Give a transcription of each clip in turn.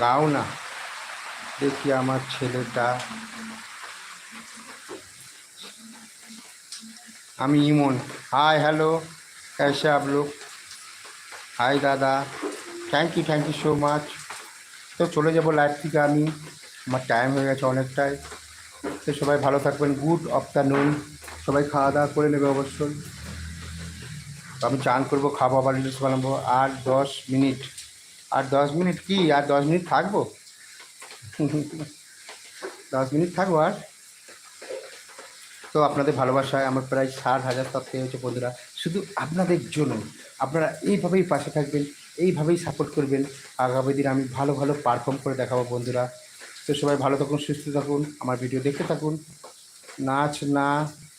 গাও না, দেখি আমার ছেলেটা। আমি ইমন। हाय हेलो, कैसे आप लोग? হাই দাদা, থ্যাংক ইউ সো মাচ। তো চলে যাব লাইভ থেকে আমি, আমার টাইম হয়ে গেছে অনেকটাই। তো সবাই ভালো থাকবেন, গুড আফটারনুন। সবাই খাওয়া দাওয়া করে নেবে অবশ্যই। আমি চান করবো, খাবো, আবার রিলস বানাবো। আর 10 মিনিট, আর 10 মিনিট কি, আর 10 মিনিট থাকবো? 10 মিনিট থাকবো আর। তো আপনাদের ভালোবাসায় আমার প্রায় 60,000 সাবস্ক্রাইব হয়েছে বন্ধুরা, শুধু আপনাদের জন্য। আপনারা এইভাবেই পাশে থাকবেন, এইভাবেই সাপোর্ট করবেন। আগামী দিন আমি ভালো ভালো পারফর্ম করে দেখাবো বন্ধুরা। তো সবাই ভালো থাকুন, সুস্থ থাকুন, আমার ভিডিও দেখতে থাকুন। নাচ না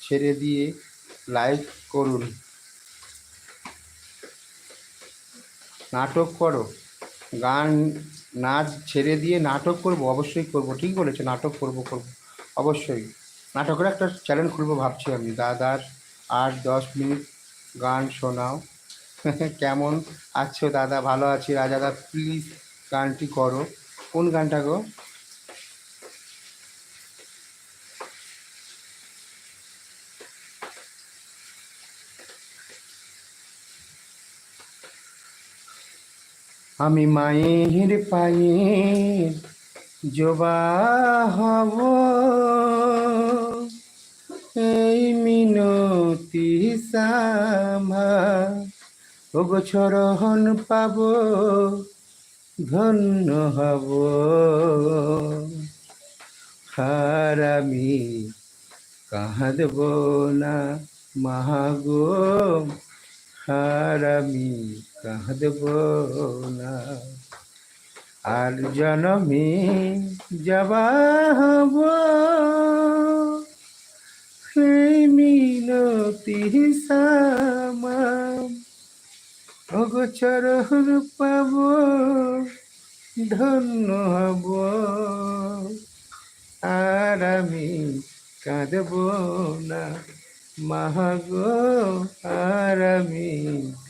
ছেড়ে দিয়ে লাইক করুন। নাটক করো, গান, নাচ ছেড়ে দিয়ে নাটক করব, অবশ্যই করব। ঠিক বলেছে, নাটক করব অবশ্যই। নাটকের একটা চ্যানেল খুলবো ভাবছি আমি। দাদার আর 10 মিনিট গান শোনাও। কেমন আছো দাদা? ভালো আছি। রাজাদা প্লিজ গানটি করো। কোন গানটা গো? আমি মায়ের পায়ের জবা হব, এই মিনতি সামা ওগো চরণ পাব, ধন্য হব। আর আমি কাঁদব না মাগো, আর আমি কাঁদব না। আর জনমে যাবা হব, সেই মিনতি সামা ওগো চরণ পাব, ধন্য হব। আর আমি কাঁদব না মাগো, আর আমি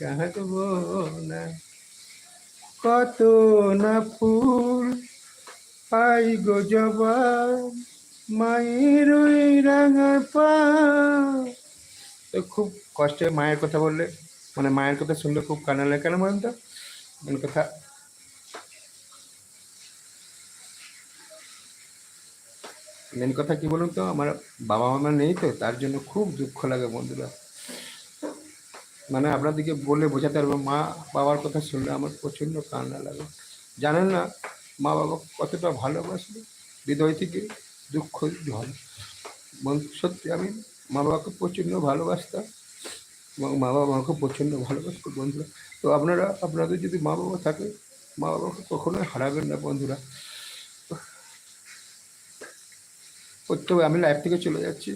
কাঁদব না। কত না ফুল পাই গো জবা, মায়ের ওই রাঙা পা। তো খুব কষ্টে মায়ের কথা বললে, মানে মায়ের কথা শুনলে খুব কান্না লাগে। কেন বলেন তো? মেন কথা, কি বলুন তো, আমার বাবা মা নেই, তো তার জন্য খুব দুঃখ লাগে বন্ধুরা। মানে আপনাদেরকে বলে বোঝাতে পারবো, মা বাবার কথা শুনলে আমার প্রচণ্ড কান্না লাগে। জানেন না মা বাবা কতটা ভালোবাসবে, হৃদয় থেকে দুঃখ ঝরে। সত্যি আমি মা বাবাকে প্রচণ্ড ভালোবাসতাম, এবং মা বাবা আমাকে প্রচণ্ড ভালোবাসতো বন্ধুরা। তো আপনারা, আপনাদের যদি মা বাবা থাকে, মা বাবাকে কখনোই হারাবেন না বন্ধুরা। প্রত্যেক আমি লাইফ থেকে চলে যাচ্ছি,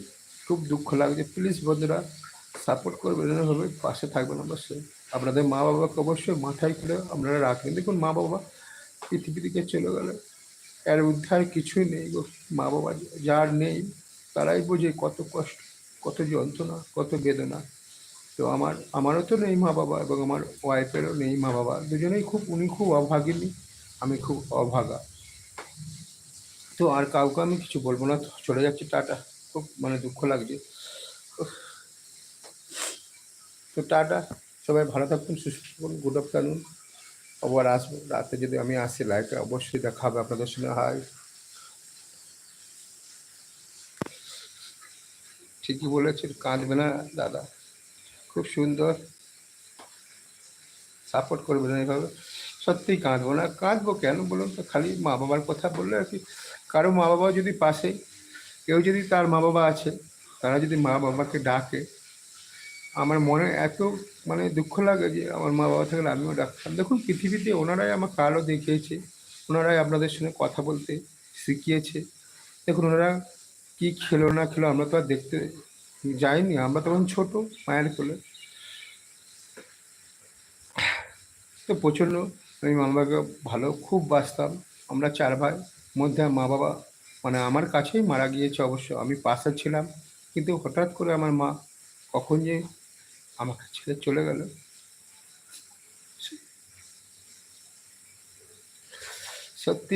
খুব দুঃখ লাগছে। প্লিজ বন্ধুরা সাপোর্ট করবেন, এভাবে পাশে থাকবেন অবশ্যই। আপনাদের মা বাবাকে অবশ্যই মাথায় করে আপনারা রাখবেন। দেখুন মা বাবা পৃথিবী থেকে চলে গেলে এর উদ্ধার কিছুই নেই গো। মা বাবা যার নেই তারাই বোঝে কত কষ্ট, কত যন্ত্রণা, কত বেদনা। তো আমারও তো নেই মা বাবা, এবং আমার ওয়াইফেরও নেই মা বাবা। দুজনেই খুব, উনি খুব অভাগিনী, আমি খুব অভাগা। তো আর কাউকে আমি কিছু বলবো না, চলে যাচ্ছি, টাটা। খুব মানে দুঃখ লাগছে। তো টাটা, সবাই ভালো থাকুন, সুস্থ থাকুন, গুড আফটারনুন। আবার আসবো রাতে, যদি আমি আসি লাইভে অবশ্যই দেখা হবে আপনাদের সঙ্গে। হাই, ঠিকই বলেছেন, কাঁদবে না দাদা, খুব সুন্দর। সাপোর্ট করবে না এইভাবে, সত্যিই কাঁদবো না। কাঁদবো কেন বলুন তো? খালি মা বাবার কথা বললে আর কি। কারো মা বাবা যদি পাশে, কেউ যদি, তার মা বাবা আছে, তারা যদি মা বাবাকে ডাকে, আমার মনে এত মানে দুঃখ লাগে যে আমার মা বাবা থাকলে আমিও ডাকতাম। দেখুন পৃথিবীতে ওনারাই আমাকে আলো দেখিয়েছে, ওনারাই আপনাদের সঙ্গে কথা বলতে শিখিয়েছে। দেখুন ওনারা কী খেলো না খেলো আমরা তো আর দেখতে যাইনি, আমরা তখন ছোট, মায়ের কোলে। তো প্রচণ্ড আমি মা বাবাকে ভালো খুব বাসতাম। আমরা 4 ভাই, মধ্যে মা বাবা মানে আমার কাছেই মারা গিয়েছে অবশ্য, আমি পাশে ছিলাম। কিন্তু হঠাৎ করে আমার মা কখন যে আমাকে ছেড়ে চলে গেল, সত্যি